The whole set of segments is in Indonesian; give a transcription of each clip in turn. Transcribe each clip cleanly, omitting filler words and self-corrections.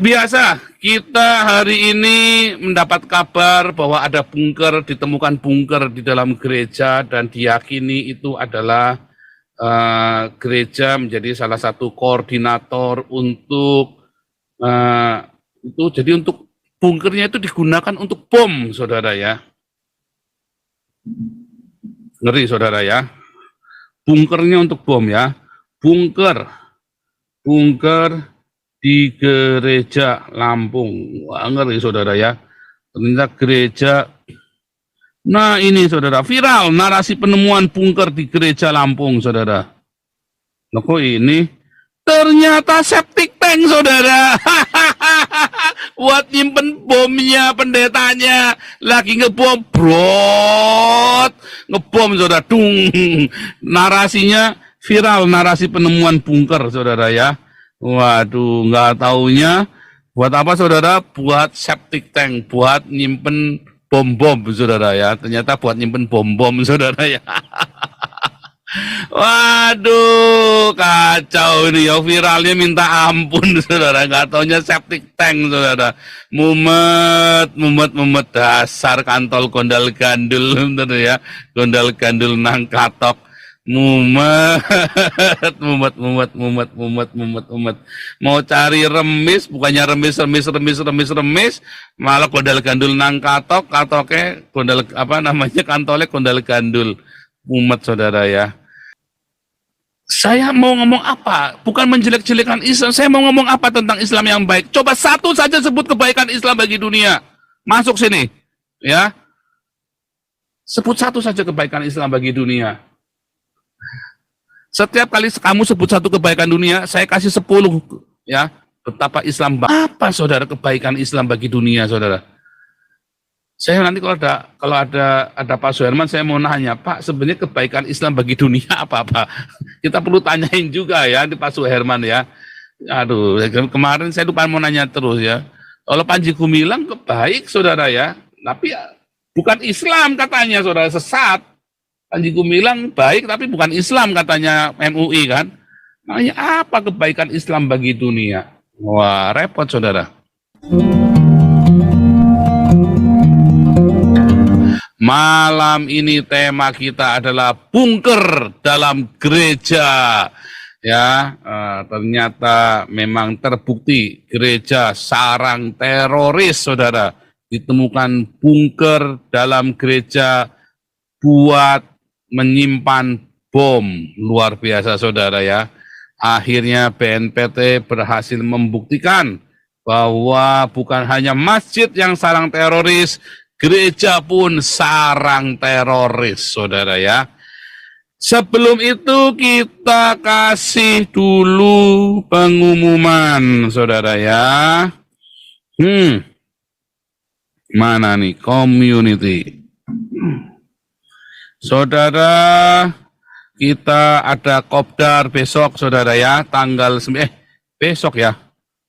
Biasa, kita hari ini mendapat kabar bahwa ada bunker, ditemukan bunker di dalam gereja dan diyakini itu adalah gereja menjadi salah satu koordinator untuk itu. Jadi untuk bunkernya itu digunakan untuk bom, saudara ya. Ngeri, saudara ya. Bunkernya untuk bom ya. Bunker di gereja Lampung. Wah, ngeri, saudara ya. Ternyata gereja. Nah, ini, saudara, viral narasi penemuan bunker di gereja Lampung, saudara. Nah, kok ini? Ternyata septic tank, saudara. Buat nyimpen bomnya pendetanya. Lagi ngebom, brot. Ngebom, saudara. Dung. Narasinya viral, narasi penemuan bunker, saudara ya. Waduh, nggak taunya buat apa, saudara? Buat septic tank, buat nyimpen bom-bom, saudara ya. Ternyata buat nyimpen bom-bom, saudara ya. Waduh, kacau ini ya, viralnya minta ampun, saudara. Nggak taunya septic tank, saudara. Mumet, dasar kantol gondal gandul, saudara ya. Gondal gandul nang katok. Mumet. Mau cari remis, bukannya remis, malah gondal gandul nang katok, katoknya gondal apa namanya, kantolnya gondal gandul. Mumet, saudara ya. Saya mau ngomong apa? Bukan menjelek-jelekan Islam. Saya mau ngomong apa tentang Islam yang baik. Coba satu saja sebut kebaikan Islam bagi dunia. Masuk sini, ya. Sebut satu saja kebaikan Islam bagi dunia. Setiap kali kamu sebut satu kebaikan dunia, saya kasih 10, ya. Betapa Islam apa, saudara, kebaikan Islam bagi dunia, saudara. Saya nanti kalau ada Pak Suherman, saya mau nanya, Pak, sebenarnya kebaikan Islam bagi dunia apa? Kita perlu tanyain juga ya di Pak Suherman ya. Aduh, kemarin saya lupa mau nanya terus ya. Kalau Panji Gumilang kebaik, saudara ya, tapi ya, bukan Islam katanya, saudara, sesat. Panji Gumilang baik tapi bukan Islam katanya MUI kan. Makanya apa kebaikan Islam bagi dunia? Wah, repot, saudara. Malam ini tema kita adalah bunker dalam gereja. Ya, ternyata memang terbukti gereja sarang teroris, saudara. Ditemukan bunker dalam gereja buat menyimpan bom. Luar biasa, saudara ya. Akhirnya BNPT berhasil membuktikan bahwa bukan hanya masjid yang sarang teroris, gereja pun sarang teroris, saudara ya. Sebelum itu kita kasih dulu pengumuman, saudara ya. Mana nih community? Saudara, kita ada kopdar besok, saudara ya, tanggal besok ya.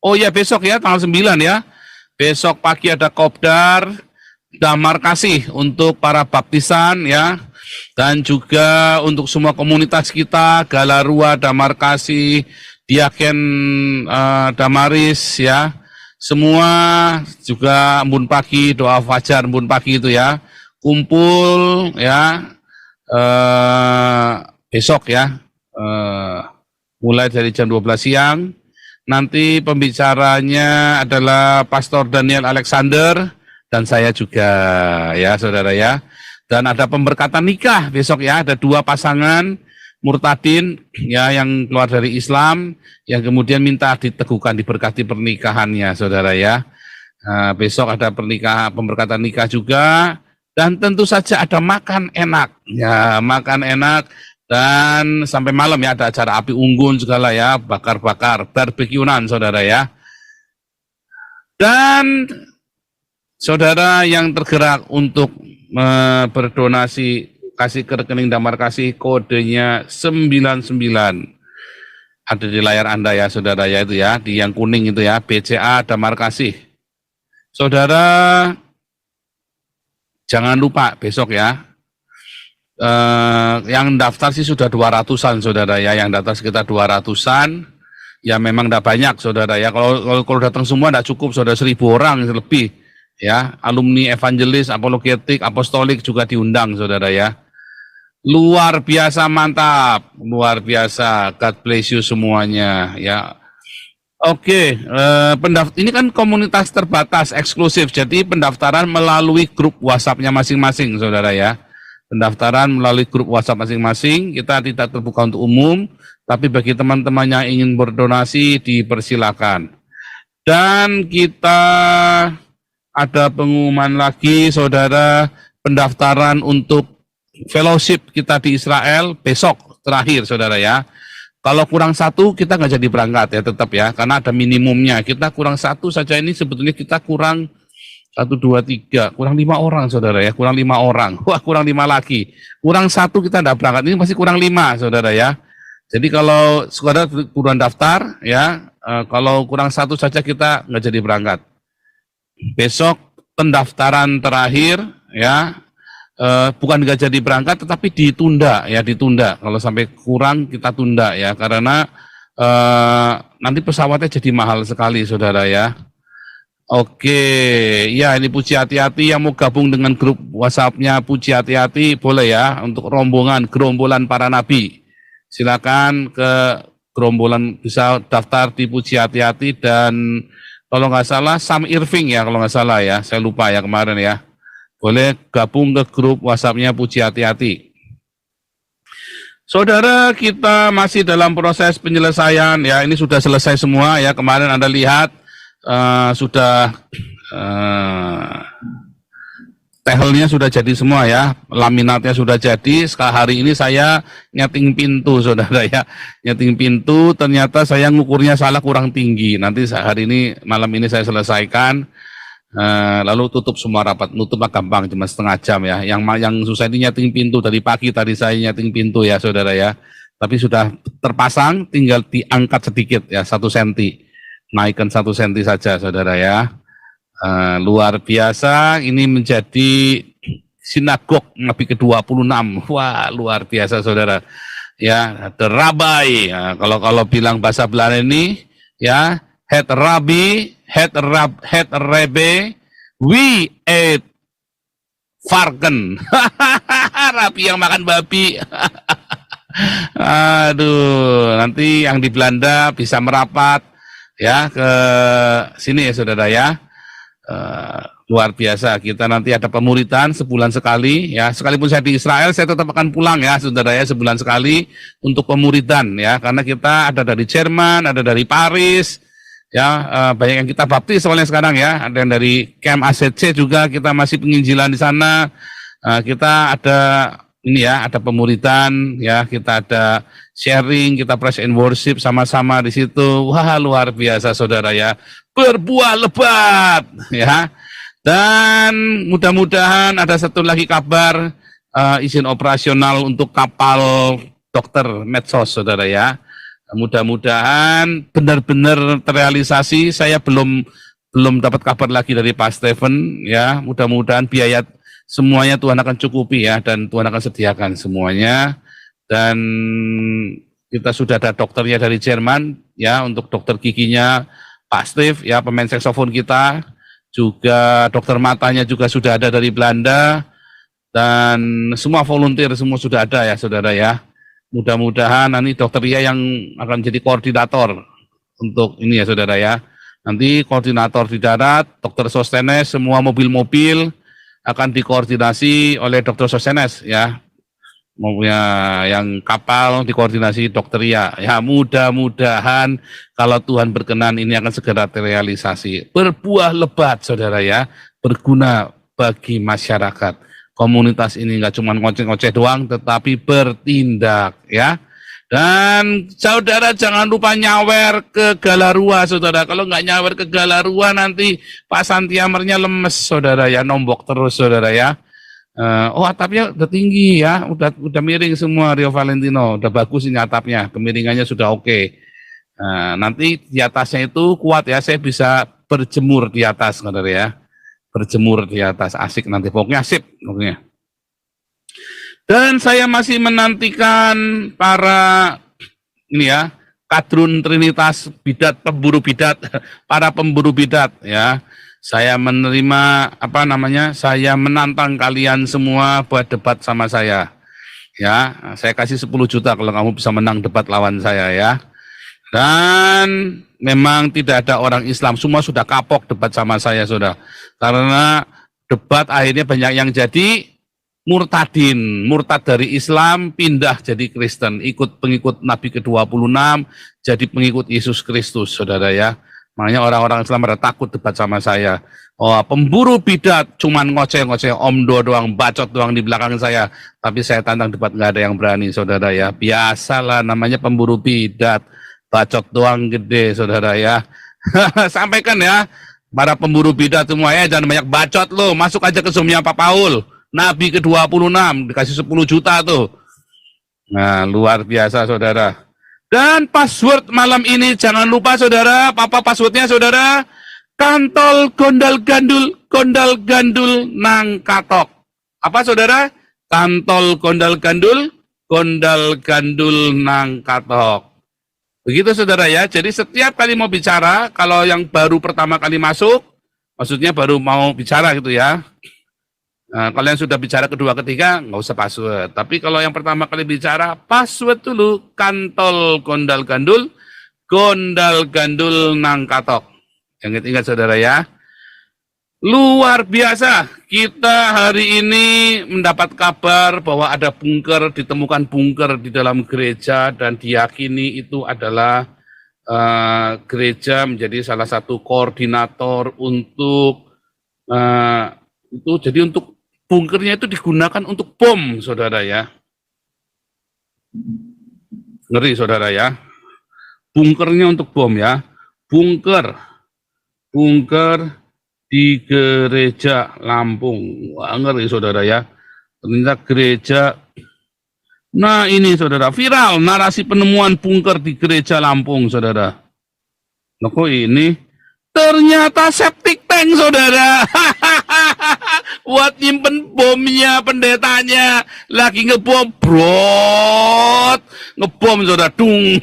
Oh ya, besok ya, tanggal 9 ya. Besok pagi ada kopdar damar kasih untuk para baptisan ya. Dan juga untuk semua komunitas kita, Galarua, damar kasih, Diaken Damaris ya. Semua juga embun pagi, doa fajar embun pagi itu ya. Kumpul ya. Besok ya, mulai dari jam 12 siang. Nanti pembicaranya adalah Pastor Daniel Alexander dan saya juga ya, saudara ya. Dan ada pemberkatan nikah besok ya, ada 2 pasangan murtadin ya yang keluar dari Islam yang kemudian minta diteguhkan, diberkati pernikahannya, saudara ya. Besok ada pemberkatan nikah juga. Dan tentu saja ada makan enak, ya, makan enak, dan sampai malam ya ada acara api unggun segala ya, bakar-bakar, barbekyunan, saudara ya. Dan saudara yang tergerak untuk berdonasi, kasih ke rekening damar kasih, kodenya 99. Ada di layar Anda ya, saudara ya, itu ya, di yang kuning itu ya, BCA damar kasih. Saudara, jangan lupa besok ya, yang daftar sih sudah 200-an, saudara ya, yang daftar sekitar 200-an. Ya memang tidak banyak saudara ya. Kalau datang semua tidak cukup saudara, 1.000 orang lebih ya. Alumni evangelis, apologetik, apostolik juga diundang saudara ya. Luar biasa mantap, luar biasa. God bless you semuanya ya. Oke, ini kan komunitas terbatas eksklusif, jadi pendaftaran melalui grup WhatsApp-nya masing-masing, saudara ya. Pendaftaran melalui grup WhatsApp masing-masing, kita tidak terbuka untuk umum, tapi bagi teman-teman yang ingin berdonasi dipersilakan. Dan kita ada pengumuman lagi, saudara, pendaftaran untuk fellowship kita di Israel besok terakhir, saudara ya. Kalau kurang satu kita nggak jadi berangkat ya tetap ya, karena ada minimumnya. Kita kurang satu saja ini sebetulnya kita kurang 1, 2, 3, kurang 5 orang saudara ya, kurang 5 orang. Wah kurang 5 lagi, kurang satu kita nggak berangkat, ini masih kurang 5 saudara ya. Jadi kalau saudara kurang daftar ya, kalau kurang satu saja kita nggak jadi berangkat. Besok pendaftaran terakhir ya. Bukan nggak jadi berangkat tetapi ditunda ya, ditunda. Kalau sampai kurang kita tunda ya, karena nanti pesawatnya jadi mahal sekali saudara ya. Oke, ya ini Puji Hati-Hati yang mau gabung dengan grup WhatsApp-nya Puji Hati-Hati boleh ya, untuk rombongan gerombolan para nabi. Silakan ke gerombolan, bisa daftar di Puji Hati-Hati, dan kalau nggak salah Sam Irving ya, kalau nggak salah ya, saya lupa ya kemarin ya. Boleh gabung ke grup WhatsApp-nya Puji Hati-Hati. Saudara, kita masih dalam proses penyelesaian ya, ini sudah selesai semua ya. Kemarin Anda lihat sudah tehelnya sudah jadi semua ya, laminatnya sudah jadi. Sekarang hari ini saya nyeting pintu saudara ya, nyeting pintu, ternyata saya ngukurnya salah, kurang tinggi. Nanti hari ini, malam ini saya selesaikan. Lalu tutup semua rapat, nutupnya gampang, cuma setengah jam ya. Yang susah ini nyeting pintu, dari pagi tadi saya nyeting pintu ya saudara ya. Tapi sudah terpasang, tinggal diangkat sedikit ya, 1 senti, naikkan 1 senti saja saudara ya. Luar biasa, ini menjadi sinagog Nabi ke-26. Wah luar biasa saudara ya. The Rabbi, kalau bilang bahasa Belanda ini ya, Het Rabbi, Het Rabbe, we ate varken. Rabi yang makan babi. Aduh, nanti yang di Belanda bisa merapat ya ke sini ya saudara ya. Luar biasa, kita nanti ada pemuritan sebulan sekali ya. Sekalipun saya di Israel, saya tetap akan pulang ya saudara ya, sebulan sekali untuk pemuritan ya, karena kita ada dari Jerman, ada dari Paris ya, banyak yang kita baptis soalnya sekarang ya, ada yang dari Camp ACC juga, kita masih penginjilan di sana. Kita ada ini ya, ada pemuritan ya, kita ada sharing, kita praise and worship sama-sama di situ. Wah luar biasa saudara ya, berbuah lebat ya. Dan mudah-mudahan ada satu lagi kabar, izin operasional untuk kapal Dokter Medsos saudara ya. Mudah-mudahan benar-benar terrealisasi. Saya belum dapat kabar lagi dari Pak Stephen ya. Mudah-mudahan biaya semuanya Tuhan akan cukupi ya, dan Tuhan akan sediakan semuanya. Dan kita sudah ada dokternya dari Jerman ya, untuk dokter giginya Pak Steve ya, pemain saksofon kita. Juga dokter matanya juga sudah ada dari Belanda, dan semua volunteer semua sudah ada ya saudara ya. Mudah-mudahan nanti dokter Ria yang akan jadi koordinator untuk ini ya saudara ya. Nanti koordinator di darat, dokter Sostenes, semua mobil-mobil akan dikoordinasi oleh dokter Sostenes ya. Mobilnya yang kapal dikoordinasi dokter Ria. Ya mudah-mudahan kalau Tuhan berkenan ini akan segera terrealisasi. Berbuah lebat saudara ya, berguna bagi masyarakat. Komunitas ini nggak cuma ngoceh-ngoceh doang, tetapi bertindak ya. Dan saudara jangan lupa nyawer ke Galarua saudara. Kalau nggak nyawer ke Galarua nanti Pak Santiamernya lemes saudara ya, nombok terus saudara ya. Oh atapnya udah tinggi ya, udah miring semua Rio Valentino, udah bagus ini atapnya, kemiringannya sudah oke. Nanti di atasnya itu kuat ya, saya bisa berjemur di atas saudara ya. Berjemur di atas, asik nanti, pokoknya asik pokoknya. Dan saya masih menantikan para ini ya, kadrun trinitas bidat pemburu bidat para pemburu bidat ya. Saya menerima saya menantang kalian semua buat debat sama saya. Ya, saya kasih 10 juta kalau kamu bisa menang debat lawan saya ya. Dan memang tidak ada orang Islam, semua sudah kapok debat sama saya sudah. Karena debat akhirnya banyak yang jadi murtad dari Islam pindah jadi Kristen, ikut pengikut Nabi ke-26, jadi pengikut Yesus Kristus, saudara ya. Makanya orang-orang Islam pada takut debat sama saya. Oh, pemburu bidat cuman ngoceh-ngoceh omdo doang, bacot doang di belakang saya. Tapi saya tantang debat nggak ada yang berani, saudara ya. Biasalah namanya pemburu bidat, bacot doang gede, saudara ya. Sampaikan ya, para pemburu bidat semua ya, jangan banyak bacot lo. Masuk aja ke Zoom-nya Pak Paul. Nabi ke-26 dikasih 10 juta tuh. Nah, luar biasa saudara. Dan password malam ini jangan lupa saudara, apa passwordnya saudara? Kantol gondal gandul nang katok. Apa saudara? Kantol gondal gandul nang katok. Begitu saudara ya, jadi setiap kali mau bicara, kalau yang baru pertama kali masuk, maksudnya baru mau bicara gitu ya, nah, kalau yang sudah bicara kedua ketiga nggak usah password. Tapi kalau yang pertama kali bicara password dulu, kantol gondal gandul nang katok. Ingat-ingat saudara ya. Luar biasa, kita hari ini mendapat kabar bahwa ada ditemukan bunker di dalam gereja dan diyakini itu adalah gereja menjadi salah satu koordinator untuk untuk bunkernya itu digunakan untuk bom, saudara ya. Ngeri, saudara ya. Bunkernya untuk bom ya. Bunker di gereja Lampung. Wah, ngeri, saudara ya. Ternyata gereja. Nah, ini, saudara, viral narasi penemuan bunker di gereja Lampung, saudara. Nah, kok ini? Ternyata septic tank, saudara. Buat nyimpen bomnya pendetanya. Lagi ngebom, brot. Ngebom, saudara. Dung.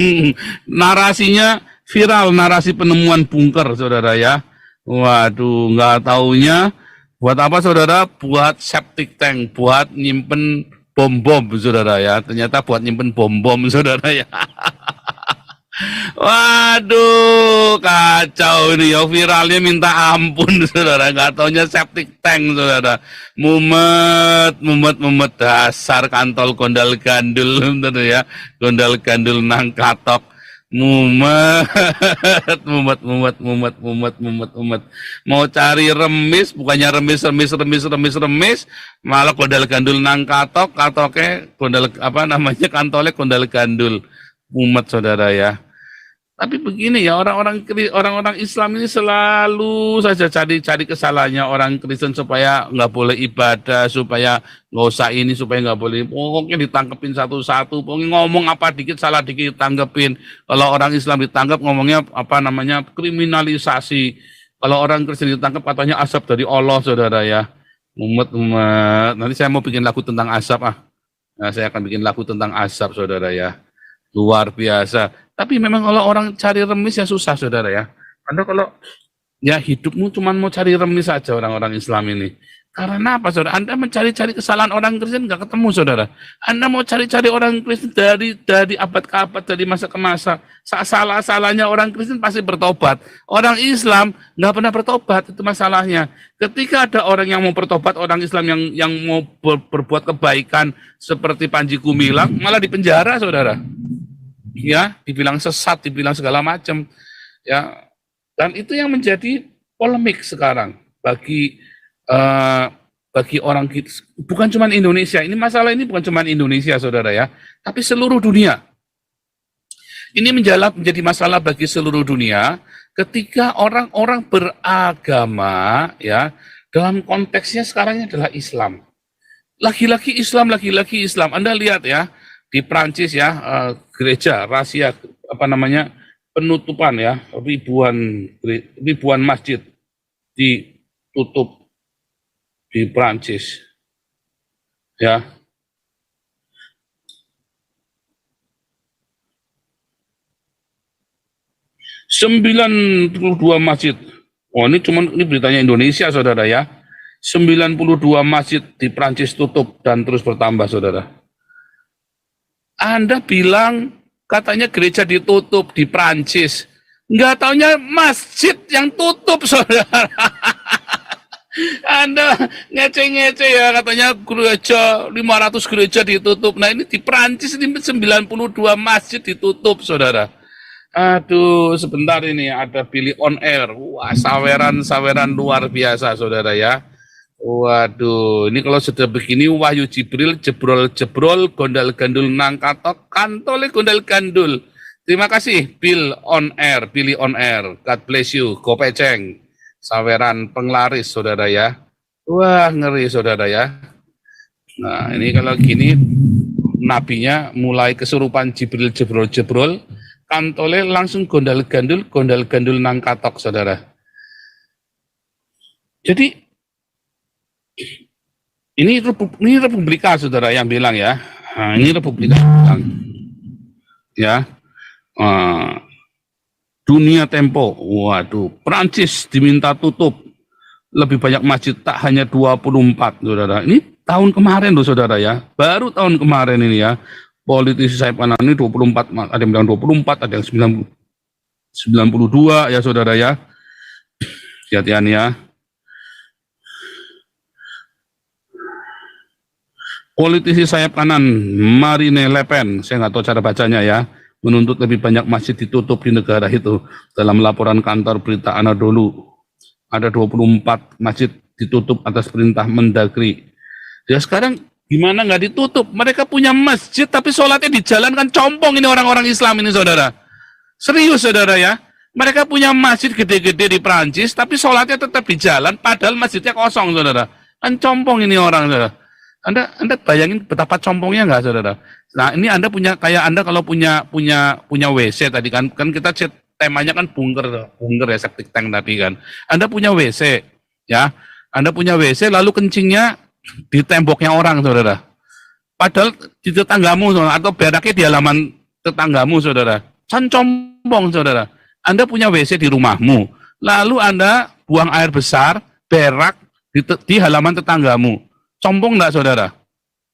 Narasinya viral, narasi penemuan bunker, saudara ya. Waduh, nggak taunya. Buat apa, saudara? Buat septic tank. Buat nyimpen bom-bom, saudara ya. Ternyata buat nyimpen bom-bom, saudara ya. Waduh, kacau ini ya, viralnya minta ampun saudara, nggak taunya septic tank saudara. Mumet dasar kantol gondal gandul bener ya, gondal gandul nang katok. Mumet, mumet. Mau cari remis, bukannya remis, malah gondal gandul nang katok, katoknya gondal kantolnya gondal gandul. Mumet saudara ya. Tapi begini ya, orang-orang Islam ini selalu saja cari kesalahannya orang Kristen supaya nggak boleh ibadah, supaya nggak usah ini, supaya nggak boleh, pokoknya ditangkepin satu-satu, pokoknya ngomong apa dikit salah dikit tanggepin. Kalau orang Islam ditangkap ngomongnya kriminalisasi. Kalau orang Kristen ditangkap katanya azab dari Allah, saudara ya. Umat. Nanti saya mau bikin lagu tentang azab Nah, saya akan bikin lagu tentang azab, saudara ya. Luar biasa. Tapi memang kalau orang cari remis ya susah, saudara ya. Anda kalau ya hidupmu cuma mau cari remis saja orang-orang Islam ini. Karena apa, saudara? Anda mencari-cari kesalahan orang Kristen nggak ketemu, saudara. Anda mau cari-cari orang Kristen dari abad ke abad, dari masa ke masa. Salah-salahnya orang Kristen pasti bertobat. Orang Islam nggak pernah bertobat, itu masalahnya. Ketika ada orang yang mau bertobat, orang Islam yang mau berbuat kebaikan seperti Panji Gumilang, malah dipenjara, saudara. Ya, dibilang sesat, dibilang segala macam, ya. Dan itu yang menjadi polemik sekarang bagi orang kita, bukan cuma Indonesia. Ini masalah ini bukan cuma Indonesia, saudara ya, tapi seluruh dunia. Ini menjadi masalah bagi seluruh dunia ketika orang-orang beragama, ya, dalam konteksnya sekarang adalah Islam. Laki-laki Islam. Anda lihat ya, di Prancis ya, gereja rahasia penutupan ya, ribuan masjid ditutup di Prancis ya. 92 masjid. Oh, ini beritanya Indonesia, saudara ya. 92 masjid di Prancis tutup dan terus bertambah, saudara. Anda bilang katanya gereja ditutup di Prancis. Nggak taunya masjid yang tutup, saudara. Anda ngece-ngece ya, katanya gereja 500 gereja ditutup. Nah, ini di Prancis ini 92 masjid ditutup, saudara. Aduh, sebentar ini ada Billy on Air. Wah, saweran-saweran luar biasa, saudara ya. Waduh, ini kalau sudah begini Wahyu Jibril jebrol-jebrol, gondal-gandul nang katok, kantole gondal-gandul. Terima kasih Billy on Air. God bless you, go peceng. Saweran penglaris, saudara ya. Wah, ngeri, saudara ya. Nah, ini kalau gini nabinya mulai kesurupan Jibril jebrol-jebrol, kantole langsung gondal-gandul nang katok, saudara. Jadi ini Republika, saudara, yang bilang ya. Nah, ini Republika bilang. Ya. Dunia Tempo. Waduh, Prancis diminta tutup. Lebih banyak masjid, tak hanya 24, saudara. Ini tahun kemarin loh, saudara ya. Baru tahun kemarin ini ya. Politisi sayap kanan ini 24, ada yang bilang 24, ada yang 92 ya, saudara ya. Hati-hatian ya. Politisi sayap kanan Marine Le Pen, saya nggak tahu cara bacanya ya, menuntut lebih banyak masjid ditutup di negara itu. Dalam laporan kantor berita Anadolu, ada 24 masjid ditutup atas perintah Mendagri. Ya sekarang gimana nggak ditutup? Mereka punya masjid tapi sholatnya di jalan, kan compong ini orang-orang Islam ini, saudara. Serius, saudara ya. Mereka punya masjid gede-gede di Prancis tapi sholatnya tetap di jalan padahal masjidnya kosong, saudara. Kan compong ini orang, saudara. Anda bayangin betapa compongnya nggak, saudara? Nah, ini Anda punya, kayak Anda kalau punya WC tadi kan kita temanya kan bunker ya, septic tank tadi kan. Anda punya WC, ya. Anda punya WC lalu kencingnya di temboknya orang, saudara. Padahal di tetanggamu, saudara, atau beraknya di halaman tetanggamu, saudara. Kan compong, saudara. Anda punya WC di rumahmu, lalu Anda buang air besar, berak di halaman tetanggamu. Compong enggak, saudara?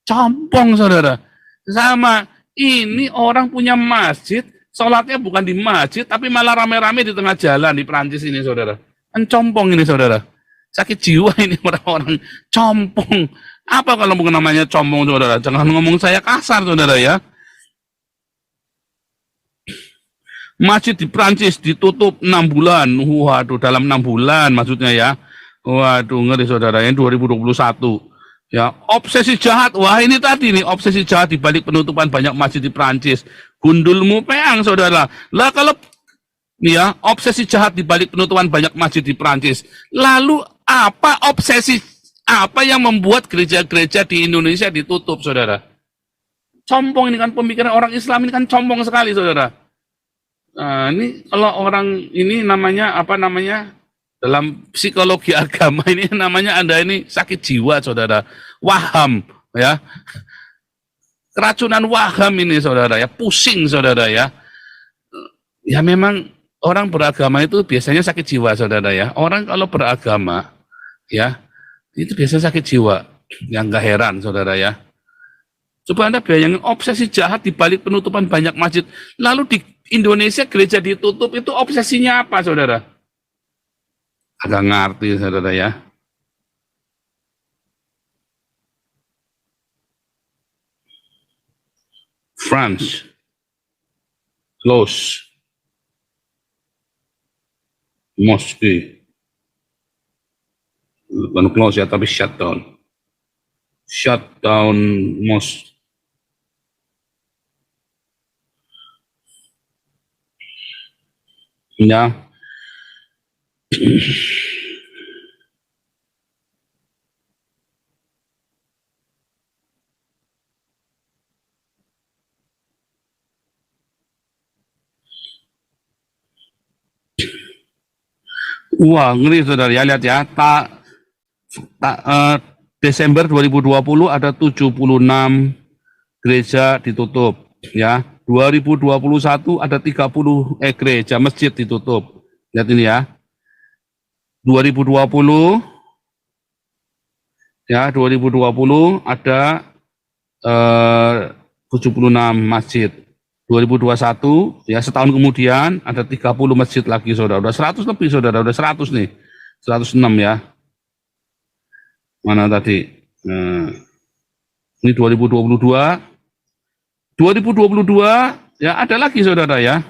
Compong, saudara. Sama, ini orang punya masjid, sholatnya bukan di masjid, tapi malah rame-rame di tengah jalan di Prancis ini, saudara. Kan compong ini, saudara. Sakit jiwa ini orang-orang compong. Apa kalau bukan namanya compong, saudara? Jangan ngomong saya kasar, saudara ya. Masjid di Prancis ditutup 6 bulan. Waduh, dalam 6 bulan maksudnya ya. Waduh, ngeri, saudara. Ini 2021. Ya, obsesi jahat. Wah, ini tadi nih, obsesi jahat di balik penutupan banyak masjid di Prancis. Gundulmu peang, saudara. Lah kalau ya, obsesi jahat di balik penutupan banyak masjid di Prancis. Lalu apa obsesi, apa yang membuat gereja-gereja di Indonesia ditutup, saudara? Compong ini kan, pemikiran orang Islam ini kan compong sekali, saudara. Nah, ini kalau orang ini namanya apa namanya? Dalam psikologi agama ini namanya Anda ini sakit jiwa, saudara. Waham, ya. Keracunan waham ini, saudara ya. Pusing, saudara ya. Ya memang orang beragama itu biasanya sakit jiwa, saudara ya. Orang kalau beragama, ya, itu biasanya sakit jiwa. Yang gak heran, saudara ya. Coba Anda bayangin obsesi jahat di balik penutupan banyak masjid. Lalu di Indonesia gereja ditutup, itu obsesinya apa, saudara? Agak ngerti, saudara ya. France close mosque, bukan close ya, tapi shutdown mosque. Ya. Wah, ngeri, saudara ya. Lihat ya, Desember 2020 ada 76 gereja ditutup, ya. 2021 ada 30 gereja masjid ditutup. Lihat ini ya. 2020 ya, 2020 ada 76 masjid. 2021 ya, setahun kemudian ada 30 masjid lagi saudara. Udah 100 lebih saudara, udah 100 nih. 106 ya. Mana tadi? Ini 2022. 2022 ya ada lagi saudara ya.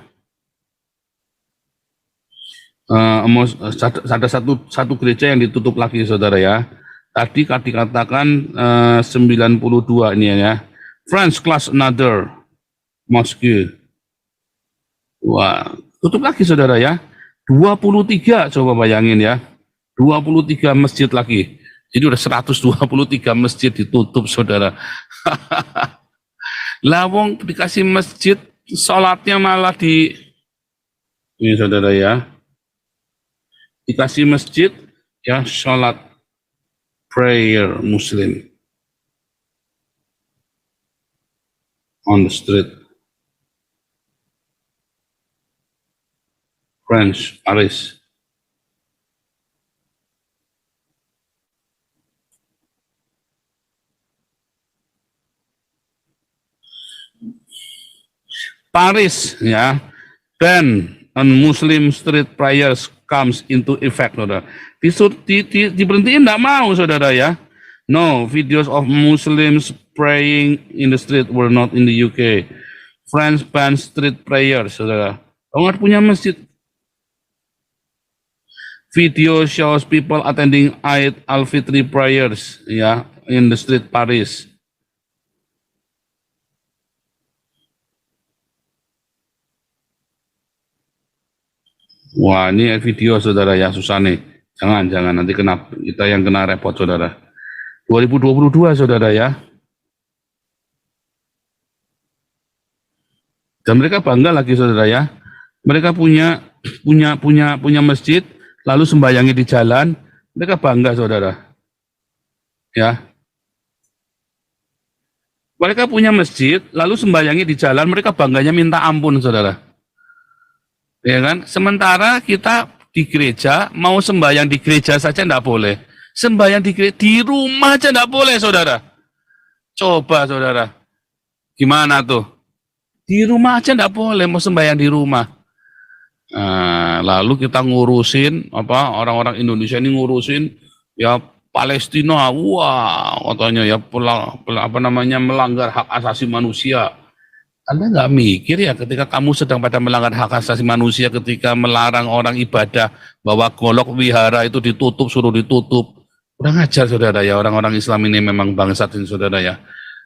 Ada satu gereja yang ditutup lagi saudara ya. Tadi dikatakan 92 ini ya. France class another mosque. Wah, tutup lagi saudara ya. 23 coba bayangin ya. 23 masjid lagi. Jadi udah 123 masjid ditutup saudara. Lawong dikasih masjid, sholatnya malah ini saudara ya. Dikasih masjid ya, sholat prayer Muslim on the street. French, Paris. Paris ya, ban on Muslim street prayers comes into effect, saudara. Diberhentiin enggak mau, saudara ya. No, videos of Muslims praying in the street were not in the UK. France bans street prayers, saudara. Oh, nggak punya masjid. Video shows people attending Eid al-Fitri prayers, ya, in the street Paris. Wah, ini video saudara ya, susah nih. Jangan nanti kita yang kena repot saudara. 2022 saudara ya. Dan mereka bangga lagi saudara ya. Mereka punya masjid, lalu sembayangi di jalan. Mereka bangga saudara. Ya. Mereka punya masjid, lalu sembayangi di jalan. Mereka bangganya minta ampun saudara. Ya kan? Sementara kita di gereja mau sembahyang di gereja saja enggak boleh. Sembahyang di rumah aja enggak boleh, saudara. Coba, saudara. Gimana tuh? Di rumah aja enggak boleh mau sembahyang di rumah. Nah, lalu kita ngurusin orang-orang Indonesia ini ngurusin ya Palestina. Wah, katanya ya melanggar hak asasi manusia. Anda nggak mikir ya ketika kamu sedang pada melanggar hak asasi manusia, ketika melarang orang ibadah, bahwa golok wihara itu ditutup, suruh ditutup. Udah ngajar saudara ya, orang-orang Islam ini memang bangsat ini saudara ya.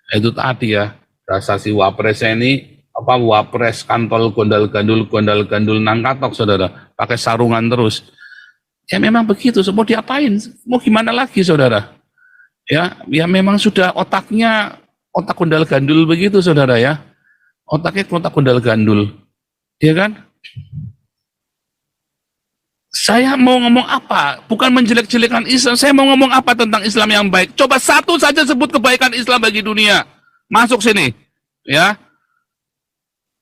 Itu tadi ya, rasa si wapres ini, wapres kantol gondal-gandul nang katok saudara, pakai sarungan terus. Ya memang begitu, mau diapain? Mau gimana lagi saudara? Ya memang sudah otak gondal-gandul begitu saudara ya. Otaknya otak gondal-gandul, ya kan? Saya mau ngomong apa? Bukan menjelek-jelekan Islam. Saya mau ngomong apa tentang Islam yang baik? Coba satu saja sebut kebaikan Islam bagi dunia. Masuk sini, ya.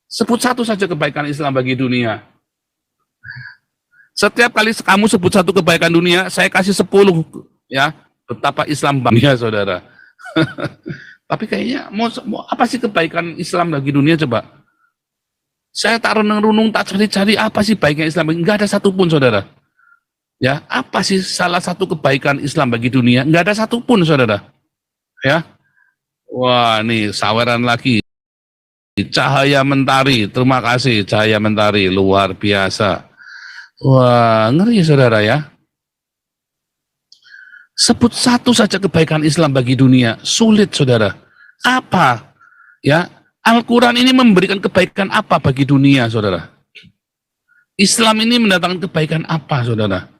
Sebut satu saja kebaikan Islam bagi dunia. Setiap kali kamu sebut satu kebaikan dunia, saya kasih 10, ya. Betapa Islam bangga, saudara. Tapi kayaknya mau apa sih kebaikan Islam bagi dunia coba? Saya tak renung-renung, tak cari-cari apa sih baiknya Islam. Enggak ada satupun saudara. Ya, apa sih salah satu kebaikan Islam bagi dunia? Enggak ada satupun saudara. Ya, wah nih saweran lagi. Cahaya Mentari, terima kasih Cahaya Mentari, luar biasa. Wah, ngeri saudara ya. Sebut satu saja kebaikan Islam bagi dunia, sulit saudara. Apa? Ya, Al-Quran ini memberikan kebaikan apa bagi dunia saudara? Islam ini mendatangkan kebaikan apa saudara?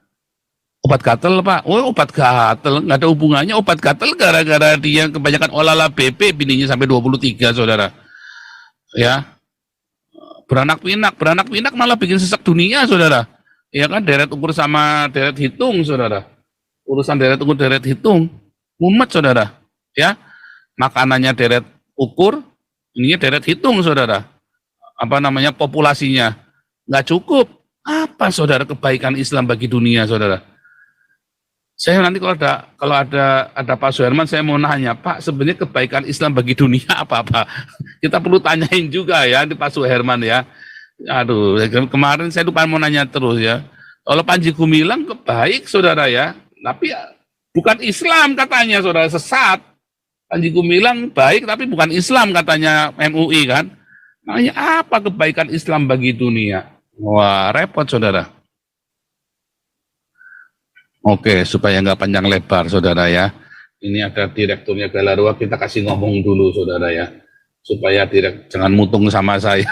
Obat gatel pak? Oh obat gatel, nggak ada hubungannya obat gatel gara-gara dia kebanyakan olahlah BP, bininya sampai 23 saudara. Ya, beranak pinak malah bikin sesak dunia saudara. Ya kan, deret ukur sama deret hitung saudara. Urusan deret ukur deret hitung mumet saudara, ya makanannya deret ukur, ininya deret hitung saudara, apa namanya populasinya. Nggak cukup. Apa saudara kebaikan Islam bagi dunia, saudara? Saya nanti kalau ada Pak Suherman, saya mau nanya, Pak, sebenarnya kebaikan Islam bagi dunia apa-apa? Kita perlu tanyain juga ya di Pak Suherman ya. Aduh, kemarin saya lupa mau nanya terus ya. Kalau Panji Gumilang baik saudara ya, tapi ya, bukan Islam katanya saudara, sesat. Panji Gumilang baik tapi bukan Islam katanya MUI kan. Makanya apa kebaikan Islam bagi dunia? Wah, repot saudara. Oke, supaya nggak panjang lebar saudara ya. Ini ada direkturnya Galarua, kita kasih ngomong dulu saudara ya. Supaya jangan mutung sama saya.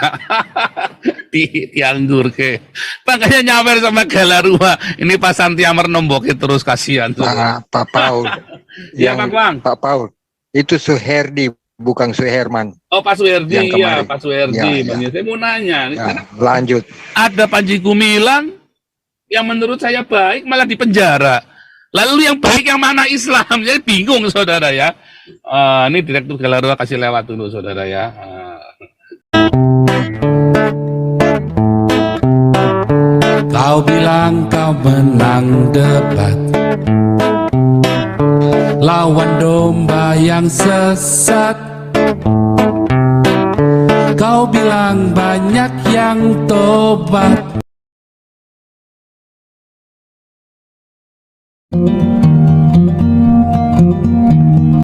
Dianggur ke. Makanya nyawer sama Galarua. Ini Pak Santiamer nombokin terus, kasihan. Pak Paul. Ya Pak Bang. Pak Paul. Itu Suherdi, bukan Suherman. Oh Pak Suherdi, ya Pak Suherdi. Ya. Saya mau nanya. Ya, lanjut. Ada Panji Gumilang yang menurut saya baik malah dipenjara. Lalu yang baik yang mana Islam? Jadi bingung saudara ya. Ini Direktur Galarua kasih lewat dulu saudara ya. Kau bilang kau menang debat, lawan domba yang sesat. Kau bilang banyak yang tobat,